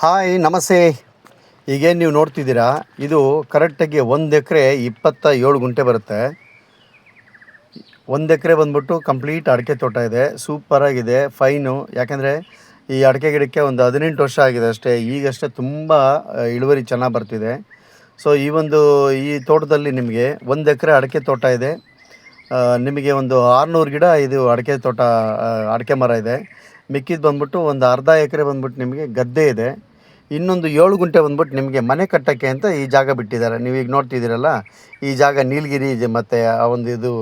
Hi ನಮಸ್ತೆ. ಈಗೇನು ನೀವು ನೋಡ್ತಿದ್ದೀರಾ, ಇದು ಕರೆಕ್ಟಾಗಿ 1 ಎಕರೆ 27 ಗುಂಟೆ ಬರುತ್ತೆ. 1 ಎಕರೆ ಬಂದ್ಬಿಟ್ಟು ಕಂಪ್ಲೀಟ್ ಅಡಿಕೆ ತೋಟ ಇದೆ. ಸೂಪರಾಗಿದೆ, ಫೈನು. ಯಾಕೆಂದರೆ ಈ ಅಡಿಕೆ ಗಿಡಕ್ಕೆ ಒಂದು 18 ವರ್ಷ ಆಗಿದೆ ಅಷ್ಟೇ. ಈಗಷ್ಟೇ ತುಂಬ ಇಳುವರಿ ಚೆನ್ನಾಗಿ ಬರ್ತಿದೆ. ಸೊ ಈ ತೋಟದಲ್ಲಿ ನಿಮಗೆ 1 ಎಕರೆ ಅಡಿಕೆ ತೋಟ ಇದೆ. ನಿಮಗೆ ಒಂದು 600 ಗಿಡ ಇದು ಅಡಿಕೆ ತೋಟ, ಅಡಿಕೆ ಮರ ಇದೆ. ಮಿಕ್ಕಿದ್ದು ಬಂದ್ಬಿಟ್ಟು ಒಂದು ಅರ್ಧ ಎಕರೆ ಬಂದ್ಬಿಟ್ಟು ನಿಮಗೆ ಗದ್ದೆ ಇದೆ. ಇನ್ನೊಂದು 7 ಗುಂಟೆ ಬಂದ್ಬಿಟ್ಟು ನಿಮಗೆ ಮನೆ ಕಟ್ಟೋಕ್ಕೆ ಅಂತ ಈ ಜಾಗ ಬಿಟ್ಟಿದ್ದಾರೆ. ನೀವೀಗ ನೋಡ್ತಿದ್ದೀರಲ್ಲ, ಈ ಜಾಗ ನೀಲಗಿರಿ ಮತ್ತು ಆ ಒಂದು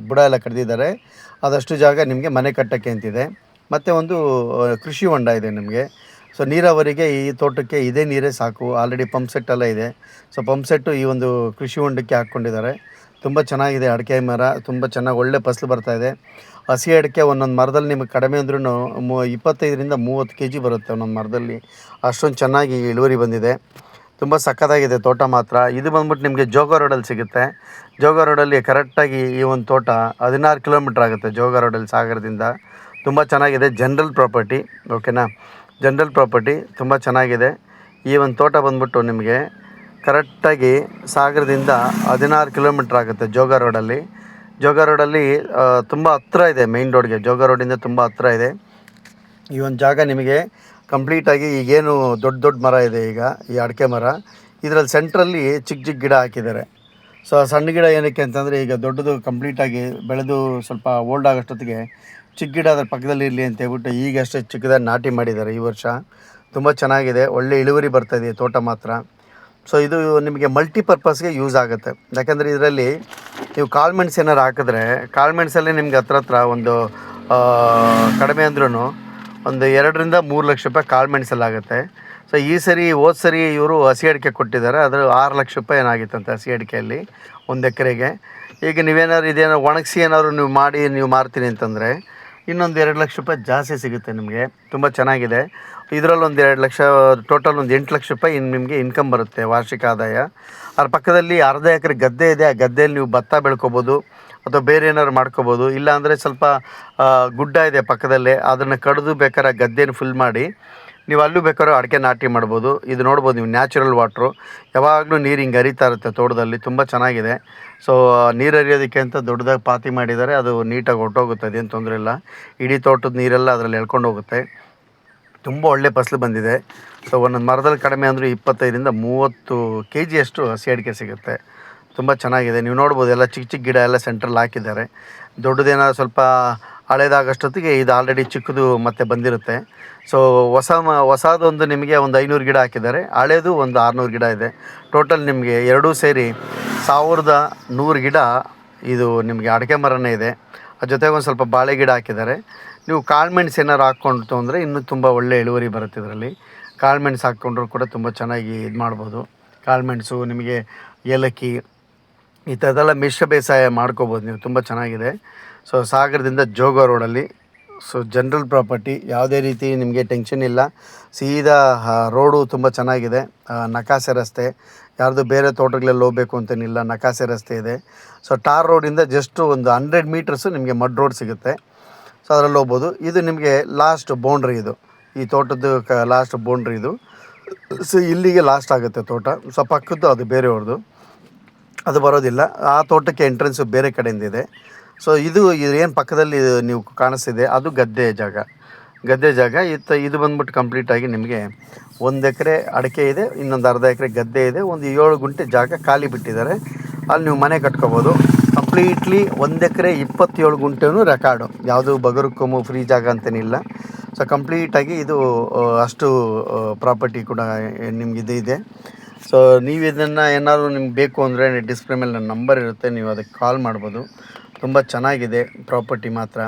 ಬುಡ ಎಲ್ಲ ಕಡ್ದಿದ್ದಾರೆ. ಅದಷ್ಟು ಜಾಗ ನಿಮಗೆ ಮನೆ ಕಟ್ಟೋಕ್ಕೆ ಅಂತಿದೆ. ಮತ್ತು ಒಂದು ಕೃಷಿ ಹೊಂಡ ಇದೆ ನಿಮಗೆ. ಸೊ ನೀರಾವರಿಗೆ ಈ ತೋಟಕ್ಕೆ ಇದೇ ನೀರೇ ಸಾಕು. ಆಲ್ರೆಡಿ ಪಂಪ್ ಸೆಟ್ ಎಲ್ಲ ಇದೆ. ಸೊ ಪಂಪ್ ಸೆಟ್ಟು ಈ ಒಂದು ಕೃಷಿ ಹೊಂಡಕ್ಕೆ ಹಾಕ್ಕೊಂಡಿದ್ದಾರೆ. ತುಂಬ ಚೆನ್ನಾಗಿದೆ ಅಡಿಕೆ ಮರ, ತುಂಬ ಚೆನ್ನಾಗಿ ಒಳ್ಳೆ ಫಸಲು ಬರ್ತಾಯಿದೆ. ಹಸಿ ಅಡಿಕೆ ಒಂದೊಂದು ಮರದಲ್ಲಿ ನಿಮಗೆ ಕಡಿಮೆ ಅಂದ್ರೂ 25ರಿಂದ 30 kg ಬರುತ್ತೆ ಒಂದೊಂದು ಮರದಲ್ಲಿ. ಅಷ್ಟೊಂದು ಚೆನ್ನಾಗಿ ಇಳುವರಿ ಬಂದಿದೆ. ತುಂಬ ಸಖತ್ತಾಗಿದೆ ತೋಟ ಮಾತ್ರ. ಇದು ಬಂದ್ಬಿಟ್ಟು ನಿಮಗೆ ಜೋಗ ರೋಡಲ್ಲಿ ಸಿಗುತ್ತೆ. ಜೋಗ ರೋಡಲ್ಲಿ ಕರೆಕ್ಟಾಗಿ ಈ ಒಂದು ತೋಟ 16 ಕಿಲೋಮೀಟ್ರ್ ಆಗುತ್ತೆ ಜೋಗ ರೋಡಲ್ಲಿ ಸಾಗರದಿಂದ. ತುಂಬ ಚೆನ್ನಾಗಿದೆ. ಜನರಲ್ ಪ್ರಾಪರ್ಟಿ, ಓಕೆನಾ. ಜನರಲ್ ಪ್ರಾಪರ್ಟಿ ತುಂಬ ಚೆನ್ನಾಗಿದೆ. ಈ ಒಂದು ತೋಟ ಬಂದ್ಬಿಟ್ಟು ನಿಮಗೆ ಕರೆಕ್ಟಾಗಿ ಸಾಗರದಿಂದ 16 ಕಿಲೋಮೀಟ್ರ್ ಆಗುತ್ತೆ ಜೋಗ ರೋಡಲ್ಲಿ. ಜೋಗ ರೋಡಲ್ಲಿ ತುಂಬ ಹತ್ತಿರ ಇದೆ ಮೈನ್ ರೋಡ್ಗೆ. ಜೋಗ ರೋಡಿಂದ ತುಂಬ ಹತ್ತಿರ ಇದೆ ಈ ಒಂದು ಜಾಗ. ನಿಮಗೆ ಕಂಪ್ಲೀಟಾಗಿ ಈಗೇನು ದೊಡ್ಡ ದೊಡ್ಡ ಮರ ಇದೆ ಈಗ ಈ ಅಡಿಕೆ ಮರ, ಇದರಲ್ಲಿ ಸೆಂಟ್ರಲ್ಲಿ ಚಿಕ್ಕ ಚಿಕ್ಕ ಗಿಡ ಹಾಕಿದ್ದಾರೆ. ಸೊ ಸಣ್ಣ ಗಿಡ ಏನಕ್ಕೆ ಅಂತಂದರೆ, ಈಗ ದೊಡ್ಡದು ಕಂಪ್ಲೀಟಾಗಿ ಬೆಳೆದು ಸ್ವಲ್ಪ ಓಲ್ಡ್ ಆಗೋಷ್ಟೊತ್ತಿಗೆ ಚಿಕ್ಕ ಗಿಡ ಅದರ ಪಕ್ಕದಲ್ಲಿ ಇರಲಿ ಅಂತ ಹೇಳ್ಬಿಟ್ಟು ಈಗಷ್ಟೇ ಚಿಕ್ಕದಾಗಿ ನಾಟಿ ಮಾಡಿದ್ದಾರೆ ಈ ವರ್ಷ. ತುಂಬ ಚೆನ್ನಾಗಿದೆ, ಒಳ್ಳೆ ಇಳುವರಿ ಬರ್ತಾಯಿದೆ ತೋಟ ಮಾತ್ರ. ಸೊ ಇದು ನಿಮಗೆ ಮಲ್ಟಿಪರ್ಪಸ್ಗೆ ಯೂಸ್ ಆಗುತ್ತೆ. ಯಾಕಂದರೆ ಇದರಲ್ಲಿ ನೀವು ಕಾಳುಮೆಣಸು ಏನಾರು ಹಾಕಿದ್ರೆ, ಕಾಳುಮೆಣಸಲ್ಲಿ ನಿಮ್ಗೆ ಹತ್ರ ಒಂದು ಕಡಿಮೆ ಅಂದ್ರೂ ಒಂದು 2ರಿಂದ 3 ಲಕ್ಷ ರೂಪಾಯಿ ಕಾಳುಮೆಣಸಲ್ಲಿ ಆಗುತ್ತೆ. ಸೊ ಹೋದ ಸರಿ ಇವರು ಹಸಿ ಅಡಿಕೆ ಕೊಟ್ಟಿದ್ದಾರೆ, ಅದು 6 ಲಕ್ಷ ರೂಪಾಯಿ ಏನಾಗಿತ್ತಂತೆ ಹಸಿ ಅಡಿಕೆಯಲ್ಲಿ 1 ಎಕರೆಗೆ. ಈಗ ನೀವೇನಾದ್ರು ಇದೇನೋ ಒಣಗಿಸಿ ಏನಾದ್ರು ನೀವು ಮಾರ್ತೀನಿ ಅಂತಂದರೆ ಇನ್ನೊಂದು 2 ಲಕ್ಷ ರೂಪಾಯಿ ಜಾಸ್ತಿ ಸಿಗುತ್ತೆ ನಿಮಗೆ. ತುಂಬ ಚೆನ್ನಾಗಿದೆ. ಇದರಲ್ಲಿ ಒಂದು 2 ಲಕ್ಷ, ಟೋಟಲ್ ಒಂದು 8 ಲಕ್ಷ ರೂಪಾಯಿ ನಿಮಗೆ ಇನ್ಕಮ್ ಬರುತ್ತೆ ವಾರ್ಷಿಕ ಆದಾಯ. ಅದ್ರ ಪಕ್ಕದಲ್ಲಿ ಅರ್ಧ ಎಕರೆ ಗದ್ದೆ ಇದೆ. ಆ ಗದ್ದೆಯಲ್ಲಿ ನೀವು ಭತ್ತ ಬೆಳ್ಕೊಬೋದು ಅಥವಾ ಬೇರೆ ಏನಾದ್ರು ಮಾಡ್ಕೊಬೋದು. ಇಲ್ಲಾಂದರೆ ಸ್ವಲ್ಪ ಗುಡ್ಡ ಇದೆ ಪಕ್ಕದಲ್ಲೇ, ಅದನ್ನು ಕಡಿದು ಬೇಕಾದ್ರೆ ಗದ್ದೆನ ಫುಲ್ ಮಾಡಿ ನೀವು ಅಲ್ಲೂ ಬೇಕಾದ್ರೂ ಅಡಿಕೆ ನಾಟಿ ಮಾಡ್ಬೋದು. ಇದು ನೋಡ್ಬೋದು ನೀವು, ನ್ಯಾಚುರಲ್ ವಾಟ್ರು, ಯಾವಾಗಲೂ ನೀರು ಹಿಂಗೆ ಹರಿತಾ ಇರುತ್ತೆ ತೋಟದಲ್ಲಿ. ತುಂಬ ಚೆನ್ನಾಗಿದೆ. ಸೊ ನೀರು ಹರಿಯೋದಕ್ಕೆ ಅಂತ ದೊಡ್ಡದಾಗಿ ಪಾತಿ ಮಾಡಿದ್ದಾರೆ, ಅದು ನೀಟಾಗಿ ಹೊರ್ಟೋಗುತ್ತೆ, ಅದೇನು ತೊಂದರೆ ಇಲ್ಲ. ಇಡೀ ತೋಟದ ನೀರೆಲ್ಲ ಅದರಲ್ಲಿ ಎಳ್ಕೊಂಡು ಹೋಗುತ್ತೆ. ತುಂಬ ಒಳ್ಳೆ ಫಸಲು ಬಂದಿದೆ. ಸೊ ಒಂದೊಂದು ಮರದಲ್ಲಿ ಕಡಿಮೆ ಅಂದರೂ 25ರಿಂದ 30 kg ಅಷ್ಟು ಹಸಿ ಅಡಿಕೆ ಸಿಗುತ್ತೆ. ತುಂಬ ಚೆನ್ನಾಗಿದೆ. ನೀವು ನೋಡ್ಬೋದು, ಎಲ್ಲ ಚಿಕ್ಕ ಚಿಕ್ಕ ಗಿಡ ಎಲ್ಲ ಸೆಂಟ್ರಲ್ಲಿ ಹಾಕಿದ್ದಾರೆ. ದೊಡ್ಡದೇನಾದ್ರು ಸ್ವಲ್ಪ ಹಳೇದಾಗಷ್ಟೊತ್ತಿಗೆ ಇದು ಆಲ್ರೆಡಿ ಚಿಕ್ಕದು ಮತ್ತೆ ಬಂದಿರುತ್ತೆ. ಸೊ ಹೊಸದೊಂದು ನಿಮಗೆ ಒಂದು 500 ಗಿಡ ಹಾಕಿದ್ದಾರೆ, ಹಳೇದು ಒಂದು 600 ಗಿಡ ಇದೆ. ಟೋಟಲ್ ನಿಮಗೆ ಎರಡೂ ಸೇರಿ 1100 ಗಿಡ ಇದು ನಿಮಗೆ ಅಡಿಕೆ ಮರನೇ ಇದೆ. ಅದ್ರ ಜೊತೆಗೆ ಒಂದು ಸ್ವಲ್ಪ ಬಾಳೆ ಗಿಡ ಹಾಕಿದ್ದಾರೆ. ನೀವು ಕಾಳುಮೆಣಸು ಏನಾರು ಹಾಕ್ಕೊಂಡು ಅಂದರೆ ಇನ್ನೂ ತುಂಬ ಒಳ್ಳೆ ಇಳುವರಿ ಬರುತ್ತೆ ಇದರಲ್ಲಿ. ಕಾಳುಮೆಣಸು ಹಾಕ್ಕೊಂಡ್ರೂ ಕೂಡ ತುಂಬ ಚೆನ್ನಾಗಿ ಇದು ಮಾಡ್ಬೋದು. ಕಾಳುಮೆಣಸು, ನಿಮಗೆ ಏಲಕ್ಕಿ, ಈ ಥರದ್ದೆಲ್ಲ ಮಿಶ್ರ ಬೇಸಾಯ ಮಾಡ್ಕೋಬೋದು ನೀವು. ತುಂಬ ಚೆನ್ನಾಗಿದೆ. ಸೊ ಸಾಗರದಿಂದ ಜೋಗ ರೋಡಲ್ಲಿ. ಸೊ ಜನರಲ್ ಪ್ರಾಪರ್ಟಿ, ಯಾವುದೇ ರೀತಿ ನಿಮಗೆ ಟೆನ್ಷನ್ ಇಲ್ಲ. ಸೀದಾ ರೋಡು ತುಂಬ ಚೆನ್ನಾಗಿದೆ. ನಕಾಸೆ ರಸ್ತೆ, ಯಾರ್ದು ಬೇರೆ ತೋಟಗಳಲ್ಲಿ ಹೋಗಬೇಕು ಅಂತೇನಿಲ್ಲ, ನಕಾಸೆ ರಸ್ತೆ ಇದೆ. ಸೊ ಟಾರ್ ರೋಡಿಂದ ಜಸ್ಟು ಒಂದು 100 ಮೀಟರ್ಸು ನಿಮಗೆ ಮಡ್ ರೋಡ್ ಸಿಗುತ್ತೆ. ಸೊ ಅದರಲ್ಲಿ ಹೋಗ್ಬೋದು. ಇದು ನಿಮಗೆ ಲಾಸ್ಟ್ ಬೌಂಡ್ರಿ, ಇದು ಈ ತೋಟದ್ದು ಲಾಸ್ಟ್ ಬೌಂಡ್ರಿ ಇದು. ಸೊ ಇಲ್ಲಿಗೆ ಲಾಸ್ಟ್ ಆಗುತ್ತೆ ತೋಟ. ಸೊ ಪಕ್ಕದ್ದು ಅದು ಬೇರೆಯವ್ರದ್ದು, ಅದು ಬರೋದಿಲ್ಲ. ಆ ತೋಟಕ್ಕೆ ಎಂಟ್ರೆನ್ಸು ಬೇರೆ ಕಡೆಯಿಂದ ಇದೆ. ಸೊ ಇದು ಏನು ಪಕ್ಕದಲ್ಲಿ ನೀವು ಕಾಣಿಸ್ತಿದೆ ಅದು ಗದ್ದೆ ಜಾಗ. ಇದು ಬಂದ್ಬಿಟ್ಟು ಕಂಪ್ಲೀಟಾಗಿ ನಿಮಗೆ 1 ಎಕರೆ ಅಡಿಕೆ ಇದೆ, ಇನ್ನೊಂದು ಅರ್ಧ ಎಕರೆ ಗದ್ದೆ ಇದೆ, ಒಂದು 7 ಗುಂಟೆ ಜಾಗ ಖಾಲಿ ಬಿಟ್ಟಿದ್ದಾರೆ. ಅಲ್ಲಿ ನೀವು ಮನೆ ಕಟ್ಕೋಬೋದು. ಕಂಪ್ಲೀಟ್ಲಿ 1 ಎಕರೆ 27 ಗುಂಟೆನೂ ರೆಕಾರ್ಡು, ಯಾವುದು ಬಗರುಕೊಮ್ಮು ಫ್ರೀ ಜಾಗ ಅಂತೇನಿಲ್ಲ. ಸೊ ಕಂಪ್ಲೀಟಾಗಿ ಇದು ಅಷ್ಟು ಪ್ರಾಪರ್ಟಿ ಕೂಡ ನಿಮ್ಗೆ ಇದೆ. ಸೊ ನೀವು ಇದನ್ನು ಏನಾದರೂ ನಿಮ್ಗೆ ಬೇಕು ಅಂದರೆ ಡಿಸ್ಪ್ಲೇ ಮೇಲೆ ನನ್ನ ನಂಬರ್ ಇರುತ್ತೆ, ನೀವು ಅದಕ್ಕೆ ಕಾಲ್ ಮಾಡ್ಬೋದು. ತುಂಬ ಚೆನ್ನಾಗಿದೆ ಪ್ರಾಪರ್ಟಿ ಮಾತ್ರ.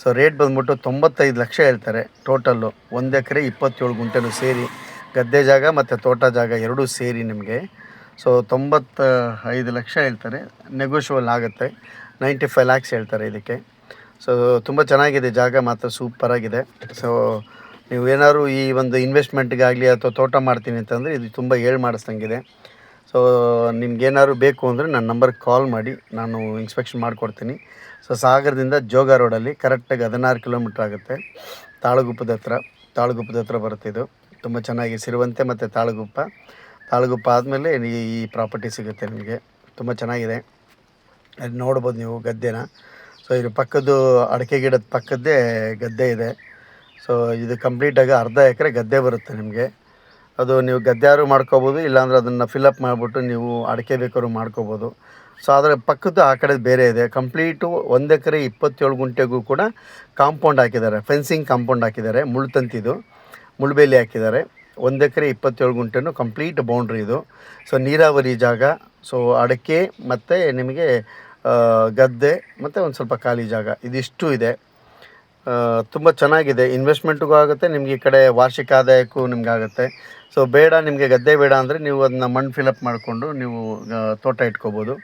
ಸೊ ರೇಟ್ ಬಂದ್ಬಿಟ್ಟು 95 ಲಕ್ಷ ಹೇಳ್ತಾರೆ ಟೋಟಲ್ಲು, 1 ಎಕರೆ 27 ಗುಂಟೆನೂ ಸೇರಿ, ಗದ್ದೆ ಜಾಗ ಮತ್ತು ತೋಟ ಜಾಗ ಎರಡೂ ಸೇರಿ ನಿಮಗೆ. ಸೊ 95 ಲಕ್ಷ ಹೇಳ್ತಾರೆ, ನೆಗೋಷಿಯಬಲ್ ಆಗುತ್ತೆ. 95 ಲ್ಯಾಕ್ಸ್ ಹೇಳ್ತಾರೆ ಇದಕ್ಕೆ. ಸೊ ತುಂಬ ಚೆನ್ನಾಗಿದೆ ಜಾಗ ಮಾತ್ರ, ಸೂಪರಾಗಿದೆ. ಸೊ ನೀವು ಏನಾದ್ರು ಈ ಒಂದು ಇನ್ವೆಸ್ಟ್ಮೆಂಟ್ಗಾಗಲಿ ಅಥವಾ ತೋಟ ಮಾಡ್ತೀನಿ ಅಂತಂದರೆ ಇದು ತುಂಬ ಮಾಡಿಸ್ದಂಗಿದೆ. ಸೊ ನಿಮ್ಗೇನಾದ್ರು ಬೇಕು ಅಂದರೆ ನನ್ನ ನಂಬರ್ಗೆ ಕಾಲ್ ಮಾಡಿ, ನಾನು ಇನ್ಸ್ಪೆಕ್ಷನ್ ಮಾಡಿಕೊಡ್ತೀನಿ. ಸೊ ಸಾಗರದಿಂದ ಜೋಗ ರೋಡಲ್ಲಿ ಕರೆಕ್ಟಾಗಿ 16 ಕಿಲೋಮೀಟ್ರ್ ಆಗುತ್ತೆ. ತಾಳಗುಪ್ಪದ ಹತ್ರ ಬರುತ್ತೆ ಇದು. ತುಂಬ ಚೆನ್ನಾಗಿ ಸಿರುವಂತೆ ಮತ್ತು ತಾಳಗುಪ್ಪ ಆದಮೇಲೆ ಈ ಪ್ರಾಪರ್ಟಿ ಸಿಗುತ್ತೆ ನಿಮಗೆ. ತುಂಬ ಚೆನ್ನಾಗಿದೆ. ಅದು ನೋಡ್ಬೋದು ನೀವು ಗದ್ದೆನ. ಸೊ ಇದು ಪಕ್ಕದ್ದು ಅಡಿಕೆ ಗಿಡದ ಪಕ್ಕದ್ದೇ ಗದ್ದೆ ಇದೆ. ಸೊ ಇದು ಕಂಪ್ಲೀಟಾಗಿ ಅರ್ಧ ಎಕರೆ ಗದ್ದೆ ಬರುತ್ತೆ ನಿಮಗೆ. ಅದು ನೀವು ಗದ್ದೆಯಾದ್ರು ಮಾಡ್ಕೋಬೋದು, ಇಲ್ಲಾಂದ್ರೆ ಅದನ್ನು ಫಿಲಪ್ ಮಾಡಿಬಿಟ್ಟು ನೀವು ಅಡಿಕೆ ಬೇಕಾದ್ರೂ ಮಾಡ್ಕೋಬೋದು. ಸೊ ಅದರ ಪಕ್ಕದ್ದು ಆ ಕಡೆ ಬೇರೆ ಇದೆ. ಕಂಪ್ಲೀಟು 1 ಎಕರೆ 27 ಗುಂಟೆಗೂ ಕೂಡ ಕಾಂಪೌಂಡ್ ಹಾಕಿದ್ದಾರೆ, ಫೆನ್ಸಿಂಗ್ ಕಾಂಪೌಂಡ್ ಹಾಕಿದ್ದಾರೆ, ಮುಳ್ಳು ಮುಳ್ಳುಬೇಲಿ ಹಾಕಿದ್ದಾರೆ. 1 ಎಕರೆ 27 ಗುಂಟೆನೂ ಕಂಪ್ಲೀಟ್ ಬೌಂಡ್ರಿ ಇದು. ಸೊ ನೀರಾವರಿ ಜಾಗ. ಸೊ ಅಡಿಕೆ ಮತ್ತು ನಿಮಗೆ ಗದ್ದೆ ಮತ್ತು ಒಂದು ಸ್ವಲ್ಪ ಖಾಲಿ ಜಾಗ ಇದಿಷ್ಟು ಇದೆ. ತುಂಬ ಚೆನ್ನಾಗಿದೆ. ಇನ್ವೆಸ್ಟ್ಮೆಂಟ್ಗೂ ಆಗುತ್ತೆ, ನಿಮಗೆ ಈ ಕಡೆ ವಾರ್ಷಿಕ ಆದಾಯಕ್ಕೂ ನಿಮಗಾಗುತ್ತೆ. ಸೊ ಬೇಡ ನಿಮಗೆ ಗದ್ದೆ ಬೇಡ ಅಂದರೆ ನೀವು ಅದನ್ನ ಮಣ್ಣು ಫಿಲಪ್ ಮಾಡಿಕೊಂಡು ನೀವು ತೋಟ ಇಟ್ಕೋಬೋದು.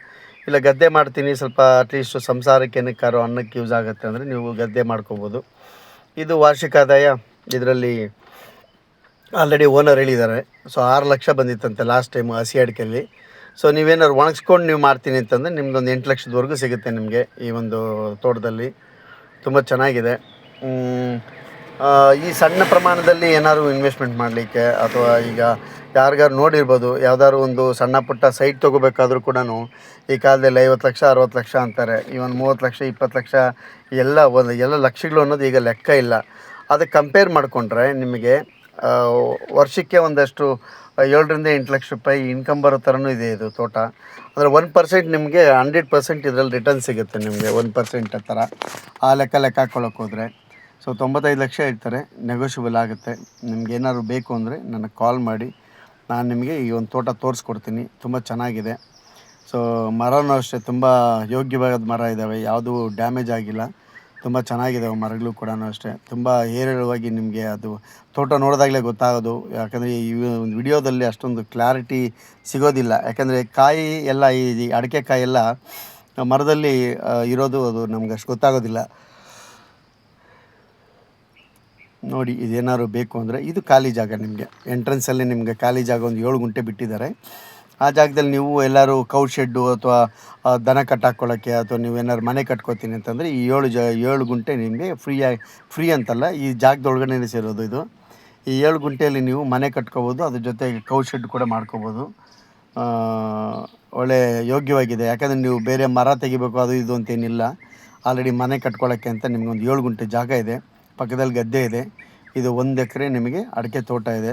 ಇಲ್ಲ ಗದ್ದೆ ಮಾಡ್ತೀನಿ ಸ್ವಲ್ಪ ಅಟ್ಲೀಸ್ಟ್ ಸಂಸಾರಕ್ಕೆ ಏನಕ್ಕಾರೋ ಅನ್ನಕ್ಕೆ ಯೂಸ್ ಆಗುತ್ತೆ ಅಂದರೆ ನೀವು ಗದ್ದೆ ಮಾಡ್ಕೋಬೋದು. ಇದು ವಾರ್ಷಿಕ ಆದಾಯ. ಇದರಲ್ಲಿ ಆಲ್ರೆಡಿ ಓನರ್ ಹೇಳಿದ್ದಾರೆ. ಸೊ 6 ಲಕ್ಷ ಬಂದಿತ್ತಂತೆ ಲಾಸ್ಟ್ ಟೈಮು ಹಸಿ ಅಡಿಕೆಯಲ್ಲಿ. ಸೊ ನೀವೇನಾದ್ರು ಒಣಗಿಸ್ಕೊಂಡು ನೀವು ಮಾಡ್ತೀನಿ ಅಂತಂದರೆ ನಿಮ್ದೊಂದು 8 ಲಕ್ಷದವರೆಗೂ ಸಿಗುತ್ತೆ ನಿಮಗೆ ಈ ಒಂದು ತೋಟದಲ್ಲಿ. ತುಂಬ ಚೆನ್ನಾಗಿದೆ. ಈ ಸಣ್ಣ ಪ್ರಮಾಣದಲ್ಲಿ ಏನಾದ್ರು ಇನ್ವೆಸ್ಟ್ಮೆಂಟ್ ಮಾಡಲಿಕ್ಕೆ, ಅಥವಾ ಈಗ ಯಾರಿಗಾರು ನೋಡಿರ್ಬೋದು, ಯಾವ್ದಾದ್ರು ಒಂದು ಸಣ್ಣ ಪುಟ್ಟ ಸೈಟ್ ತೊಗೋಬೇಕಾದ್ರೂ ಕೂಡ ಈ ಕಾಲದಲ್ಲಿ 50 ಲಕ್ಷ 60 ಲಕ್ಷ ಅಂತಾರೆ. ಇವನ್ 30 ಲಕ್ಷ 20 ಲಕ್ಷ ಎಲ್ಲ ಲಕ್ಷಗಳು ಅನ್ನೋದು ಈಗ ಲೆಕ್ಕ ಇಲ್ಲ. ಅದಕ್ಕೆ ಕಂಪೇರ್ ಮಾಡಿಕೊಂಡ್ರೆ ನಿಮಗೆ ವರ್ಷಕ್ಕೆ ಒಂದಷ್ಟು 7ರಿಂದ 8 ಲಕ್ಷ ರೂಪಾಯಿ ಇನ್ಕಮ್ ಬರೋ ಥರನೂ ಇದೆ ಇದು ತೋಟ. ಅಂದರೆ 1% ನಿಮಗೆ 100% ಇದರಲ್ಲಿ ರಿಟರ್ನ್ ಸಿಗುತ್ತೆ ನಿಮಗೆ. 1% ಆ ಥರ ಆ ಲೆಕ್ಕ ಹಾಕ್ಕೊಳ್ಳೋಕೆ ಹೋದರೆ. ಸೊ 95 ಲಕ್ಷ ಇರ್ತಾರೆ, ನೆಗೋಷಿಯಬಲ್ ಆಗುತ್ತೆ. ನಿಮ್ಗೆ ಏನಾದ್ರು ಬೇಕು ಅಂದರೆ ನನಗೆ ಕಾಲ್ ಮಾಡಿ, ನಾನು ನಿಮಗೆ ಈ ಒಂದು ತೋಟ ತೋರಿಸ್ಕೊಡ್ತೀನಿ. ತುಂಬ ಚೆನ್ನಾಗಿದೆ. ಸೊ ಮರನೂ ಅಷ್ಟೇ ತುಂಬ ಯೋಗ್ಯವಾದ ಮರ ಇದ್ದಾವೆ, ಯಾವುದೂ ಡ್ಯಾಮೇಜ್ ಆಗಿಲ್ಲ. ತುಂಬ ಚೆನ್ನಾಗಿದ್ದಾವೆ ಮರಗಳು ಕೂಡ ಅಷ್ಟೇ. ತುಂಬ ಹೇರಳವಾಗಿ ನಿಮಗೆ ಅದು ತೋಟ ನೋಡಿದಾಗಲೇ ಗೊತ್ತಾಗೋದು. ಯಾಕಂದರೆ ಈ ಒಂದು ವಿಡಿಯೋದಲ್ಲಿ ಅಷ್ಟೊಂದು ಕ್ಲಾರಿಟಿ ಸಿಗೋದಿಲ್ಲ. ಯಾಕಂದರೆ ಕಾಯಿ ಎಲ್ಲ ಈ ಅಡಿಕೆ ಕಾಯೆಲ್ಲ ಮರದಲ್ಲಿ ಇರೋದು, ಅದು ನಮ್ಗೆ ಅಷ್ಟು ಗೊತ್ತಾಗೋದಿಲ್ಲ. ನೋಡಿ, ಇದೇನಾದ್ರು ಬೇಕು ಅಂದರೆ ಇದು ಖಾಲಿ ಜಾಗ. ನಿಮಗೆ ಎಂಟ್ರೆನ್ಸಲ್ಲಿ ನಿಮಗೆ ಖಾಲಿ ಜಾಗ ಒಂದು 7 ಗುಂಟೆ ಬಿಟ್ಟಿದ್ದಾರೆ. ಆ ಜಾಗದಲ್ಲಿ ನೀವು ಎಲ್ಲರೂ ಕೌ ಶೆಡ್ಡು ಅಥವಾ ದನ ಕಟ್ಟಾಕ್ಕೊಳ್ಳೋಕ್ಕೆ, ಅಥವಾ ನೀವೇನಾದ್ರು ಮನೆ ಕಟ್ಕೋತೀನಿ ಅಂತಂದರೆ ಈ 7 ಗುಂಟೆ ನಿಮಗೆ ಫ್ರೀ ಅಂತಲ್ಲ, ಈ ಜಾಗದೊಳಗಡೆ ಸೇರೋದು ಇದು. ಈ 7 ಗುಂಟೆಯಲ್ಲಿ ನೀವು ಮನೆ ಕಟ್ಕೋಬೋದು, ಅದ್ರ ಜೊತೆಗೆ ಕೌ ಶೆಡ್ ಕೂಡ ಮಾಡ್ಕೋಬೋದು. ಒಳ್ಳೆ ಯೋಗ್ಯವಾಗಿದೆ. ಯಾಕಂದರೆ ನೀವು ಬೇರೆ ಮರ ತೆಗಿಬೇಕು ಅದು ಇದು ಅಂತೇನಿಲ್ಲ. ಆಲ್ರೆಡಿ ಮನೆ ಕಟ್ಕೊಳ್ಳೋಕ್ಕೆ ಅಂತ ನಿಮ್ಗೊಂದು 7 ಗುಂಟೆ ಜಾಗ ಇದೆ. ಪಕ್ಕದಲ್ಲಿ ಗದ್ದೆ ಇದೆ. ಇದು 1 ಎಕರೆ ನಿಮಗೆ ಅಡಿಕೆ ತೋಟ ಇದೆ.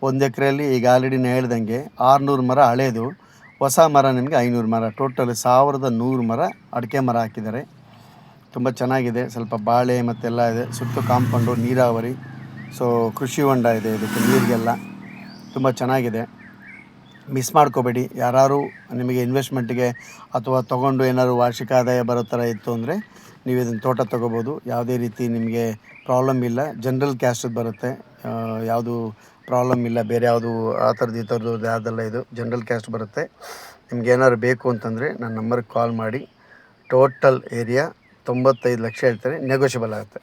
1 ಎಕರೆಯಲ್ಲಿ ಈಗ ಆಲ್ರೆಡಿ ನಾನು ಹೇಳ್ದಂಗೆ 600 ಮರ ಹಳೇದು, ಹೊಸ ಮರ ನಿಮಗೆ 500 ಮರ, ಟೋಟಲ್ 1100 ಮರ ಅಡಿಕೆ ಮರ ಹಾಕಿದ್ದಾರೆ. ತುಂಬ ಚೆನ್ನಾಗಿದೆ. ಸ್ವಲ್ಪ ಬಾಳೆ ಮತ್ತೆಲ್ಲ ಇದೆ. ಸುತ್ತು ಕಾಂಪೌಂಡು, ನೀರಾವರಿ. ಸೊ ಕೃಷಿ ಹೊಂಡ ಇದೆ ಇದಕ್ಕೆ ನೀರಿಗೆಲ್ಲ. ತುಂಬ ಚೆನ್ನಾಗಿದೆ. ಮಿಸ್ ಮಾಡ್ಕೋಬೇಡಿ. ಯಾರು ನಿಮಗೆ ಇನ್ವೆಸ್ಟ್ಮೆಂಟಿಗೆ ಅಥವಾ ತೊಗೊಂಡು ಏನಾದ್ರು ವಾರ್ಷಿಕ ಆದಾಯ ಬರೋ ಥರ ಇತ್ತು ಅಂದರೆ ನೀವು ಇದನ್ನು ತೋಟ ತೊಗೋಬೋದು. ಯಾವುದೇ ರೀತಿ ನಿಮಗೆ ಪ್ರಾಬ್ಲಮ್ ಇಲ್ಲ. ಜನರಲ್ ಕ್ಯಾಸ್ಟದ್ದು ಬರುತ್ತೆ, ಯಾವುದು ಪ್ರಾಬ್ಲಮ್ ಇಲ್ಲ. ಬೇರೆ ಯಾವುದು ಆ ಥರದ್ದು ಈ ಥರದ್ದು ಯಾವುದೆಲ್ಲ ಇದು ಜನರಲ್ ಕ್ಯಾಸ್ಟ್ ಬರುತ್ತೆ. ನಿಮ್ಗೆ ಏನಾದ್ರು ಬೇಕು ಅಂತಂದರೆ ನನ್ನ ನಂಬರ್ಗೆ ಕಾಲ್ ಮಾಡಿ. ಟೋಟಲ್ ಏರಿಯಾ 95 ಲಕ್ಷ ಹೇಳ್ತಾರೆ, ನೆಗೋಷಿಯಬಲ್ ಆಗುತ್ತೆ.